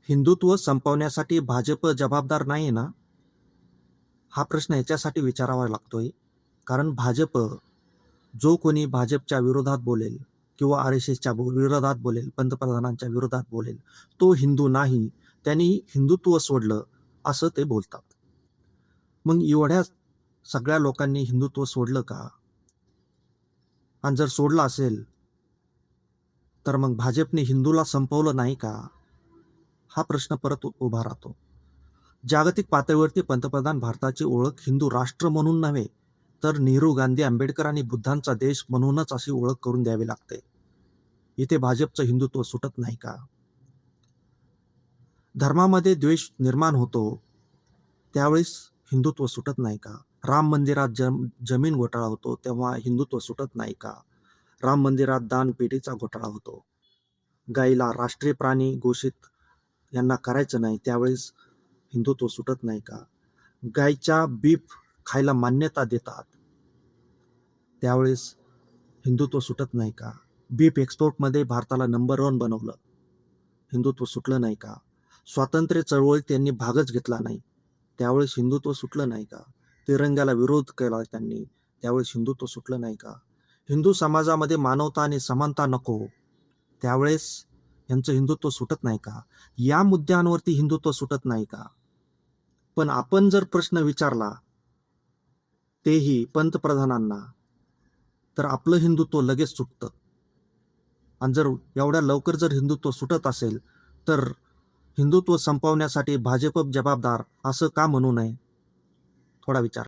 हिंदुत्व संपवण्यासाठी भाजप जबाबदार नाही ना? हा प्रश्न याच्यासाठी विचारावा लागतोय, कारण भाजप जो कोणी भाजपच्या विरोधात बोलेल किंवा RSSच्या विरोधात बोलेल, पंतप्रधानांच्या विरोधात बोलेल, तो हिंदू नाही, त्यांनी हिंदुत्व सोडलं, असं ते बोलतात. मग एवढ्या सगळ्या लोकांनी हिंदुत्व सोडलं का? आणि जर सोडलं असेल, तर मग भाजपने हिंदूला संपवलं नाही का? हा प्रश्न परत उभा राहतो. जागतिक पातळीवरती पंतप्रधान भारताची ओळख हिंदू राष्ट्र म्हणून नव्हे, तर नेहरू, गांधी, आंबेडकर आणि बुद्धांचा देश म्हणूनच अशी ओळख करून द्यावी लागते. इथे भाजपचं हिंदुत्व सुटत नाही का? धर्मामध्ये द्वेष निर्माण होतो, त्यावेळेस हिंदुत्व सुटत नाही का? राम मंदिरात जमीन घोटाळा होतो, तेव्हा हिंदुत्व सुटत नाही का? राम मंदिरात दानपेटीचा घोटाळा होतो, गाईला राष्ट्रीय प्राणी घोषित यांना करायचं नाही, त्यावेळेस हिंदुत्व सुटत नाही का? गायच्या बीफ खायला मान्यता देतात, त्यावेळेस हिंदुत्व सुटत नाही का? बीफ एक्सपोर्टमध्ये भारताला नंबर 1 बनवलं, हिंदुत्व सुटलं नाही का? स्वातंत्र्य चळवळीत त्यांनी भागच घेतला नाही, त्यावेळेस हिंदुत्व सुटलं नाही का? तिरंग्याला विरोध केला त्यांनी, त्यावेळेस हिंदुत्व सुटलं नाही का? हिंदू समाजामध्ये मानवता आणि समानता नको, त्यावेळेस यांचं हिंदुत्व सुटत नाही का? या मुद्द्यांवरती हिंदुत्व सुटत नाही का? पण आपण जर प्रश्न विचारला, तेही पंतप्रधानांना, तर आपलं हिंदुत्व लगेच सुटतं. आणि जर एवढ्या लवकर जर हिंदुत्व सुटत असेल, तर हिंदुत्व संपवण्यासाठी भाजप जबाबदार असं का म्हणू नये? थोडा विचार